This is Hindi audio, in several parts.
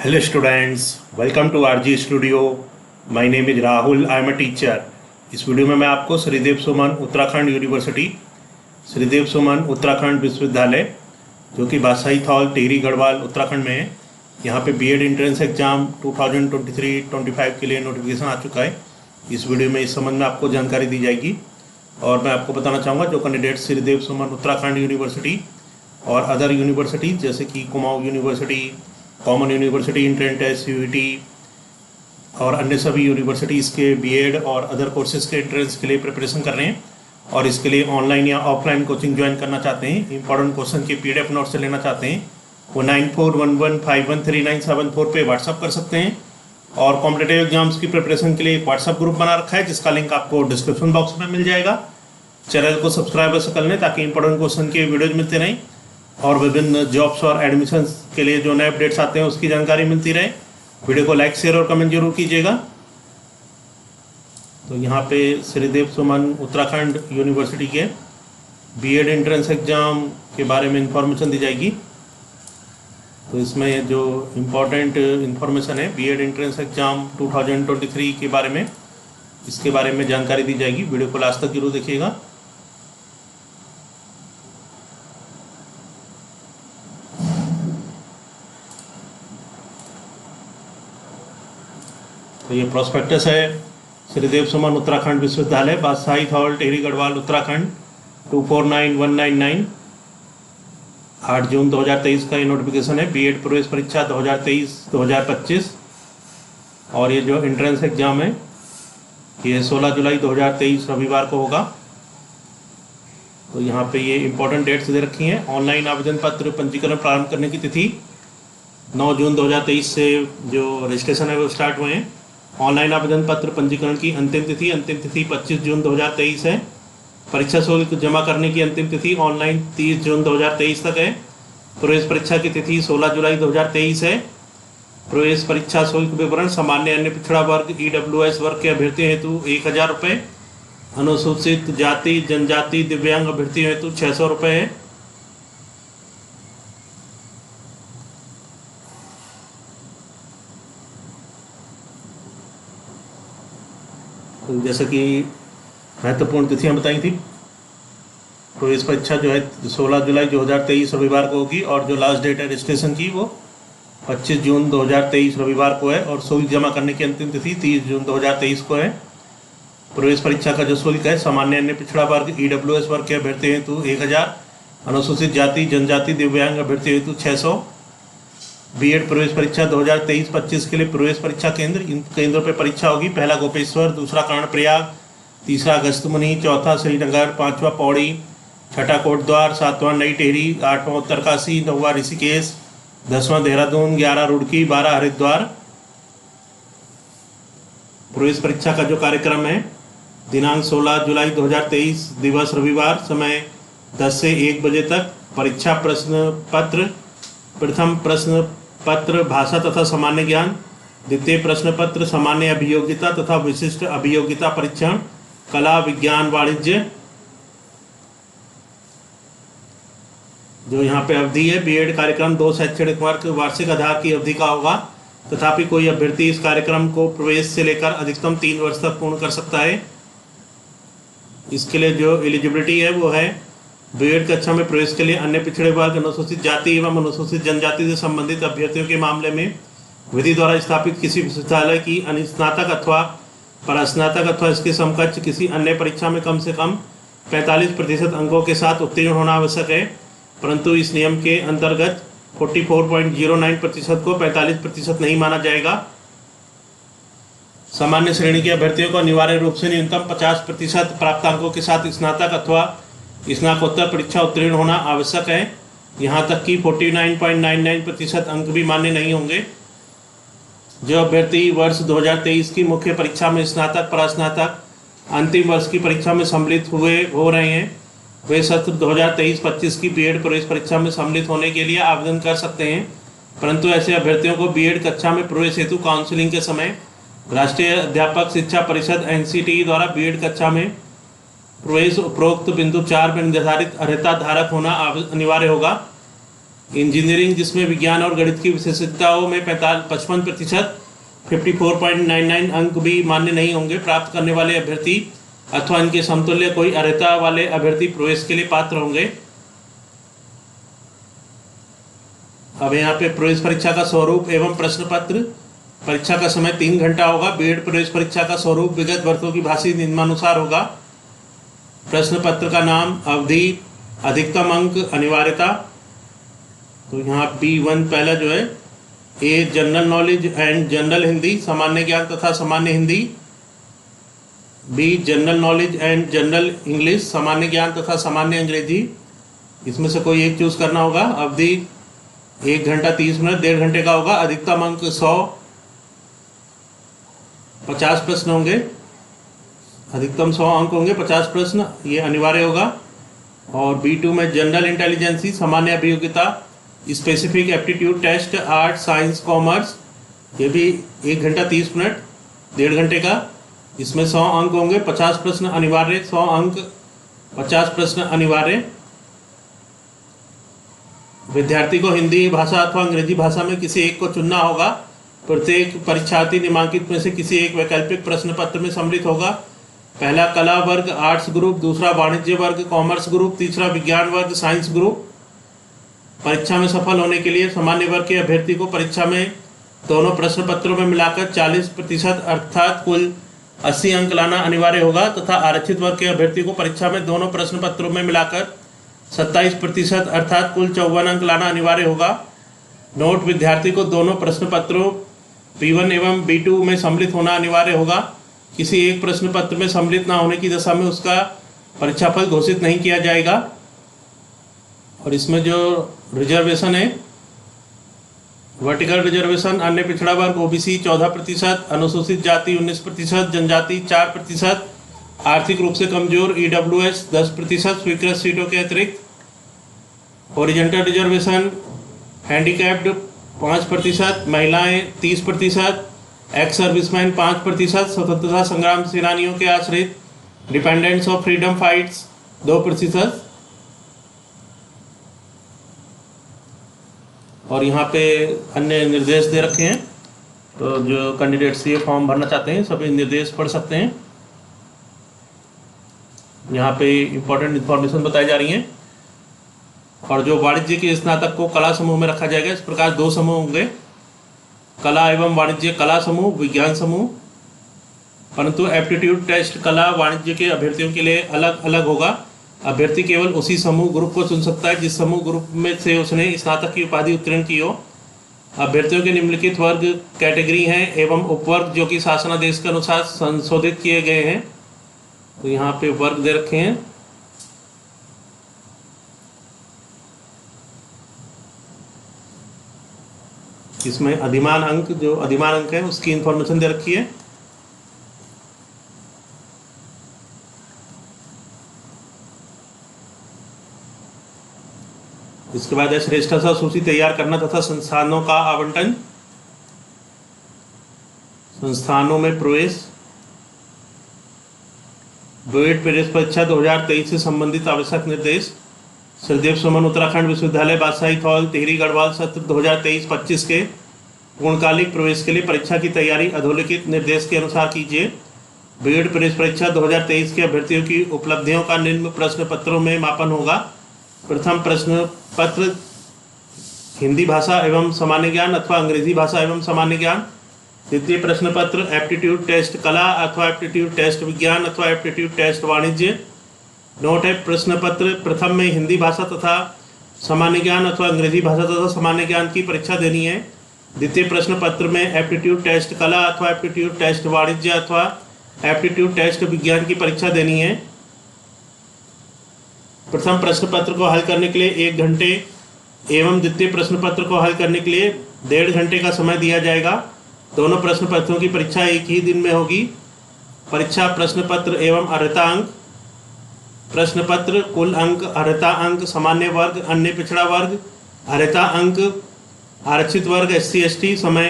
Hello students, welcome to RG Studio. My name is Rahul. I am a teacher. इस वीडियो में मैं आपको श्रीदेव सुमन उत्तराखंड यूनिवर्सिटी, श्रीदेव सुमन उत्तराखंड विश्वविद्यालय जो कि बादशाही थौल टिहरी गढ़वाल उत्तराखंड में है, यहाँ पे बीएड एंट्रेंस एग्ज़ाम 2023-25 के लिए नोटिफिकेशन आ चुका है। इस वीडियो में इस संबंध में आपको जानकारी दी जाएगी और मैं आपको बताना चाहूँगा जो कैंडिडेट श्रीदेव सुमन उत्तराखंड यूनिवर्सिटी और अदर यूनिवर्सिटी जैसे कि Kumaon university, common university entrance test UET और अन्य सभी यूनिवर्सिटीज़ के बीएड और अदर कोर्सेज़ के एंट्रेंस के लिए प्रिपरेशन कर रहे हैं और इसके लिए ऑनलाइन या ऑफलाइन कोचिंग ज्वाइन करना चाहते हैं, इंपॉर्टेंट क्वेश्चन के पीडीएफ नोट से लेना चाहते हैं, वो 9411513974 पे व्हाट्सअप कर सकते हैं। और कॉम्पिटिटिव एग्जाम्स की प्रिपरेशन के लिए एक व्हाट्सअप ग्रुप बना रखा है जिसका लिंक आपको डिस्क्रिप्शन बॉक्स में मिल जाएगा। चैनल को सब्सक्राइब ऐसे कर लें ताकि इंपॉर्टेंट क्वेश्चन के वीडियोज मिलते रहें और विभिन्न जॉब्स और एडमिशन्स के लिए जो नए अपडेट्स आते हैं उसकी जानकारी मिलती रहे। वीडियो को लाइक शेयर और कमेंट जरूर कीजिएगा। तो यहाँ पे श्रीदेव सुमन उत्तराखंड यूनिवर्सिटी के बीएड एंट्रेंस एग्ज़ाम के बारे में इंफॉर्मेशन दी जाएगी। तो इसमें जो इम्पोर्टेंट इंफॉर्मेशन है बीएड एंट्रेंस एग्ज़ाम 2023 के बारे में, इसके बारे में जानकारी दी जाएगी। वीडियो को लास्ट तक जरूर देखिएगा। तो ये प्रोस्पेक्टस है श्रीदेव सुमन उत्तराखंड विश्वविद्यालय बादशाही थौल टिहरी गढ़वाल उत्तराखंड 249199। 8 जून 2023 का ये नोटिफिकेशन है। बीएड प्रवेश परीक्षा 2023-2025 और ये जो एंट्रेंस एग्ज़ाम है ये 16 जुलाई 2023 रविवार को होगा। तो यहाँ पे ये इम्पोर्टेंट डेट्स दे रखी हैं। ऑनलाइन आवेदन पत्र पंजीकरण प्रारंभ करने की तिथि 9 जून 2023 से जो रजिस्ट्रेशन है वो स्टार्ट हुए हैं। ऑनलाइन आवेदन पत्र पंजीकरण की अंतिम तिथि 25 जून 2023 है। परीक्षा शुल्क जमा करने की अंतिम तिथि ऑनलाइन 30 जून 2023 तक है। प्रवेश परीक्षा की तिथि 16 जुलाई 2023 है। प्रवेश परीक्षा शुल्क विवरण सामान्य अन्य पिछड़ा वर्ग ईडब्ल्यूएस वर्ग के अभ्यर्थियों हेतु 1000 रुपये, अनुसूचित जाति जनजाति दिव्यांग अभ्यर्थियों हेतु 600 रुपये है। जैसे कि महत्वपूर्ण तिथियां बताई थी, प्रवेश परीक्षा जो है 16 जुलाई 2023 रविवार को होगी और जो लास्ट डेट है रजिस्ट्रेशन की वो 25 जून 2023 रविवार को है और शुल्क जमा करने की अंतिम तिथि 30 जून 2023 को है। प्रवेश परीक्षा का जो शुल्क है सामान्य अन्य पिछड़ा वर्ग ईडब्ल्यूएस वर्ग के अभ्यर्थियों हेतु 1000, अनुसूचित जाति जनजाति दिव्यांग अभ्यर्थियों हेतु 600। बीएड प्रवेश परीक्षा 2023-25 के लिए प्रवेश परीक्षा केंद्र, इन केंद्रों पर परीक्षा होगी। पहला गोपेश्वर, दूसरा कर्णप्रयाग, तीसरा अगस्त्यमुनि, चौथा श्रीनगर, पांचवा पौड़ी, छठा कोटद्वार, सातवां नई टिहरी, आठवां उत्तरकाशी, नौवां ऋषिकेश, 10वां देहरादून, 11 रुड़की, 12 हरिद्वार। प्रवेश परीक्षा का जो कार्यक्रम है दिनांक 16 जुलाई 2023 दिवस रविवार, समय 10 से 1 बजे तक। परीक्षा प्रश्न पत्र, प्रथम प्रश्न पत्र भाषा तथा सामान्य ज्ञान, द्वितीय प्रश्न पत्र सामान्य अभियोग्यता तथा विशिष्ट अभियोग्यता परीक्षण, कला विज्ञान वाणिज्य। जो यहाँ पे अवधि है बीएड कार्यक्रम 2 शैक्षणिक वर्ष वार्षिक आधार की अवधि का होगा। तथापि कोई अभ्यर्थी इस कार्यक्रम को प्रवेश से लेकर अधिकतम 3 वर्ष तक पूर्ण कर सकता है। इसके लिए जो एलिजिबिलिटी है वो है बीएड कक्षा में प्रवेश के लिए अन्य पिछड़े वर्ग, अनुसूचित जाति एवं अनुसूचित जनजाति से संबंधित अभ्यर्थियों के मामले में विधि द्वारा स्थापित किसी विश्वविद्यालय की स्नातक अथवा परास्नातक अथवा इसके समकक्ष किसी अन्य परीक्षा में कम से कम 45% अंकों के साथ उत्तीर्ण होना आवश्यक है। परंतु इस नियम के अंतर्गत 44.09% को 45% नहीं माना जाएगा। सामान्य श्रेणी के अभ्यर्थियों को अनिवार्य रूप से न्यूनतम 50% प्राप्तांकों के साथ स्नातक अथवा स्नातकोत्तर परीक्षा उत्तीर्ण होना आवश्यक है। यहाँ तक कि 49.99% अंक भी मान्य नहीं होंगे। जो अभ्यर्थी वर्ष 2023 की मुख्य परीक्षा में स्नातक परास्नातक अंतिम वर्ष की परीक्षा में सम्मिलित हो रहे हैं वे सत्र 2023-25 की बीएड प्रवेश परीक्षा में सम्मिलित होने के लिए आवेदन कर सकते हैं। परंतु ऐसे अभ्यर्थियों को बीएड कक्षा में प्रवेश हेतु काउंसलिंग के समय राष्ट्रीय अध्यापक शिक्षा परिषद एनसीटीई द्वारा बीएड कक्षा में प्रवेश उपरोक्त बिंदु 4 में निर्धारित अर्हता धारक होना अनिवार्य होगा। इंजीनियरिंग जिसमें विज्ञान और गणित की विशेषज्ञताओं में 55%, 54.99 अंक भी मान्य नहीं होंगे प्राप्त करने वाले अभ्यर्थी अथवा इनके समतुल्य कोई अर्हता वाले अभ्यर्थी प्रवेश के लिए पात्र होंगे। अब यहाँ पे प्रवेश परीक्षा का स्वरूप एवं प्रश्न पत्र। परीक्षा का समय 3 घंटा होगा। बीएड प्रवेश परीक्षा का स्वरूप विगत वर्षों की भाषी निम्नानुसार होगा। प्रश्न पत्र का नाम, अवधि, अधिकतम अंक, अनिवार्यता। तो यहाँ B1 पहला जो है, A general knowledge and general Hindi, सामान्य ज्ञान तथा सामान्य Hindi. B general knowledge and general English, सामान्य ज्ञान तथा सामान्य अंग्रेजी। इसमें से कोई एक चूज करना होगा। अवधि 1 घंटा 30 मिनट, 1.5 घंटे का होगा। अधिकतम अंक 100, 50 प्रश्न होंगे। अधिकतम 100 अंक होंगे, 50 प्रश्न, ये अनिवार्य होगा। और B2 में जनरल इंटेलिजेंसी, सामान्य अभियोग्यता, specific aptitude test, art, science, commerce, ये भी 1 घंटा 30 मिनट, 1.5 घंटे का। इसमें 100 अंक होंगे, 50 प्रश्न अनिवार्य, 100 अंक, 50 प्रश्न अनिवार्य। विद्यार्थी को हिंदी भाषा अथवा अंग्रेजी भाषा में किसी एक को चुनना होगा। प्रत्येक परीक्षार्थी निम्नलिखित में से किसी एक वैकल्पिक प्रश्न पत्र में सम्मिलित होगा। पहला कला वर्ग, आर्ट्स ग्रुप, दूसरा वाणिज्य वर्ग, कॉमर्स ग्रुप, तीसरा विज्ञान वर्ग, साइंस ग्रुप। परीक्षा में सफल होने के लिए सामान्य वर्ग के अभ्यर्थी को परीक्षा में दोनों प्रश्न पत्रों में मिलाकर 40% अर्थात कुल 80 अंक लाना अनिवार्य होगा तथा आरक्षित वर्ग के अभ्यर्थी को परीक्षा में दोनों प्रश्न पत्रों में मिलाकर 27% अर्थात कुल 54 अंक लाना अनिवार्य होगा। नोट, विद्यार्थी को दोनों प्रश्न पत्रों B1 एवं B2 में सम्मिलित होना अनिवार्य होगा। किसी एक प्रश्न पत्र में सम्मिलित न होने की दशा में उसका परीक्षाफल घोषित नहीं किया जाएगा। और इसमें जो रिजर्वेशन है, वर्टिकल रिजर्वेशन, अन्य पिछड़ा वर्ग OBC 14%, अनुसूचित जाति 19%, जनजाति 4%, आर्थिक रूप से कमजोर EWS 10% स्वीकृत सीटों के अतिरिक्त। हॉरिजॉन्टल रिजर्वेशन, हैंडीकैप्ड 5%, महिलाएं 30%, एक्स सर्विसमैन 5%, स्वतंत्रता संग्राम सेनानियों के आश्रित डिपेंडेंट्स ऑफ फ्रीडम फाइट्स 2%। और यहाँ पे अन्य निर्देश दे रखे हैं, तो जो कैंडिडेट्स ये फॉर्म भरना चाहते हैं सभी निर्देश पढ़ सकते हैं। यहाँ पे इंपॉर्टेंट इंफॉर्मेशन बताई जा रही हैं। और जो वाणिज्य के स्नातक को कला समूह में रखा जाएगा, इस प्रकार 2 समूह होंगे, कला एवं वाणिज्य कला समूह, विज्ञान समूह। परंतु एप्टीट्यूड टेस्ट कला वाणिज्य के अभ्यर्थियों के लिए अलग अलग होगा। अभ्यर्थी केवल उसी समूह ग्रुप को चुन सकता है जिस समूह ग्रुप में से उसने स्नातक की उपाधि उत्तीर्ण की हो। अभ्यर्थियों के निम्नलिखित वर्ग कैटेगरी हैं एवं उपवर्ग जो कि शासनादेश के अनुसार संशोधित किए गए हैं। तो यहाँ पे वर्ग दे रखे हैं। इसमें अधिमान अंक, जो अधिमान अंक है उसकी इंफॉर्मेशन दे रखी है। इसके बाद श्रेष्ठता सूची तैयार करना तथा संस्थानों का आवंटन, संस्थानों में प्रवेश, बीएड प्रवेश परीक्षा 2023 से संबंधित आवश्यक निर्देश। श्रीदेव सुमन उत्तराखंड विश्वविद्यालय बादशाही हॉल टिहरी गढ़वाल सत्र 2023-25 के पूर्णकालिक प्रवेश के लिए परीक्षा की तैयारी अधोलिखित निर्देश के अनुसार कीजिए। बीएड प्रवेश परीक्षा 2023 के अभ्यर्थियों की उपलब्धियों का निम्न प्रश्न पत्रों में मापन होगा। प्रथम प्रश्न पत्र हिंदी भाषा एवं सामान्य ज्ञान अथवा अंग्रेजी भाषा एवं सामान्य ज्ञान। द्वितीय प्रश्न पत्र एप्टीट्यूड टेस्ट कला अथवा एप्टीट्यूड टेस्ट विज्ञान अथवा एप्टीट्यूड टेस्ट वाणिज्य। नोट है, प्रश्न पत्र प्रथम में हिंदी भाषा तथा सामान्य ज्ञान अथवा अंग्रेजी भाषा तथा सामान्य ज्ञान की परीक्षा देनी है। द्वितीय प्रश्न पत्र में एप्टीट्यूड टेस्ट कला अथवा एप्टीट्यूड टेस्ट वाणिज्य अथवा एप्टीट्यूड टेस्ट विज्ञान की परीक्षा देनी है। प्रथम प्रश्न पत्र को हल करने के लिए 1 घंटे एवं द्वितीय प्रश्न पत्र को हल करने के लिए 1.5 घंटे का समय दिया जाएगा। दोनों प्रश्न पत्रों की परीक्षा एक ही दिन में होगी। परीक्षा प्रश्न पत्र एवं अर्हता अंक। प्रश्न पत्र कुल अंक, अर्हता अंक, सामान्य वर्ग, अन्य पिछड़ा वर्ग, अर्हता अंक, आरक्षित वर्ग SC/ST। समय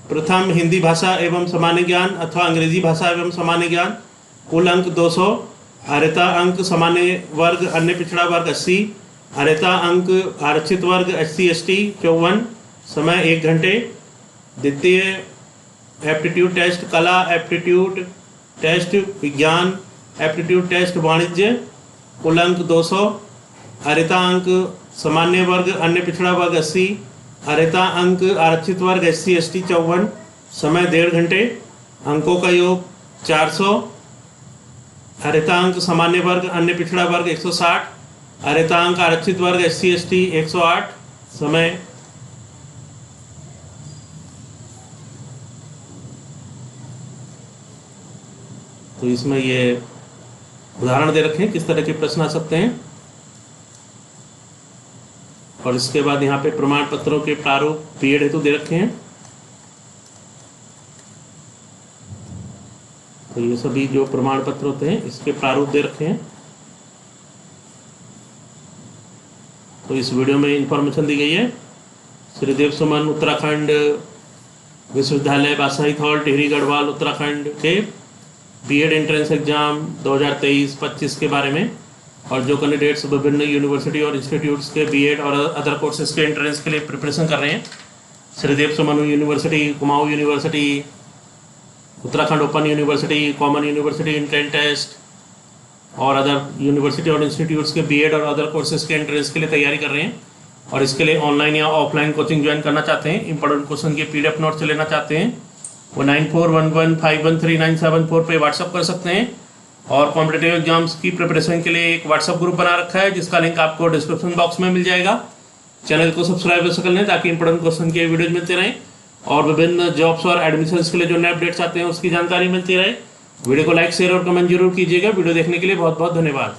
प्रथम हिंदी भाषा एवं सामान्य ज्ञान अथवा अंग्रेजी भाषा एवं सामान्य ज्ञान, कुल अंक 200, अर्हता अंक, सामान्य वर्ग, अन्य पिछड़ा वर्ग 80, अरेता अंक आरक्षित वर्ग SC ST 54, समय 1 घंटे। द्वितीय एप्टीट्यूड टेस्ट कला, एप्टीट्यूड टेस्ट विज्ञान, एप्टीट्यूड टेस्ट वाणिज्य, कुल अंक 200। अरेता अंक सामान्य वर्ग अन्य पिछड़ा वर्ग 80, अरेता अंक आरक्षित वर्ग SC ST 54, समय 1.5 घंटे। अंकों का योग 400। अरेता अंक सामान्य वर्ग अन्य पिछड़ा वर्ग 160, अरेता अंक आरक्षित वर्ग SC ST 108, समय तो इसमें ये उदाहरण दे रखे हैं किस तरह के प्रश्न आ सकते हैं। और इसके बाद यहाँ पे प्रमाण पत्रों के प्रारूप पीरियड हेतु दे रखे हैं। तो ये सभी जो प्रमाण पत्र होते हैं इसके प्रारूप दे रखे हैं। तो इस वीडियो में इंफॉर्मेशन दी गई है श्री देव सुमन उत्तराखंड विश्वविद्यालय बादशाही हॉल टिहरी गढ़वाल उत्तराखंड के बीएड एंट्रेंस एग्जाम 2023-25 के बारे में, और जो कैंडिडेट्स विभिन्न यूनिवर्सिटी और इंस्टीट्यूट्स के बीएड और अदर कोर्सेज के एंट्रेंस के लिए प्रिपरेशन कर रहे हैं। Shri Dev Suman university, Kumaon university, Uttarakhand open university, common university entrance test और अदर यूनिवर्सिटी और इंस्टीट्यूट्स के बीएड और अदर कोर्सेज के एंट्रेंस के लिए तैयारी कर रहे हैं। और इसके लिए ऑनलाइन या ऑफलाइन कोचिंग ज्वाइन करना चाहते हैं, इंपॉर्टेंट क्वेश्चन के PDF नोट्स लेना चाहते हैं, वो 9411513974 पे व्हाट्सअप कर सकते हैं। और कॉम्पिटिटिव एग्जाम्स की प्रिपरेशन के लिए एक व्हाट्सअप ग्रुप बना रखा है जिसका लिंक आपको डिस्क्रिप्शन बॉक्स में मिल जाएगा। चैनल को सब्सक्राइब कर लें ताकि इंपॉर्टेंट क्वेश्चन के वीडियोज मिलते रहें और विभिन्न जॉब्स और एडमिशन्स के लिए जो नए अपडेट्स आते हैं उसकी जानकारी मिलती रहे। वीडियो को लाइक शेयर और कमेंट जरूर कीजिएगा। वीडियो देखने के लिए बहुत बहुत धन्यवाद।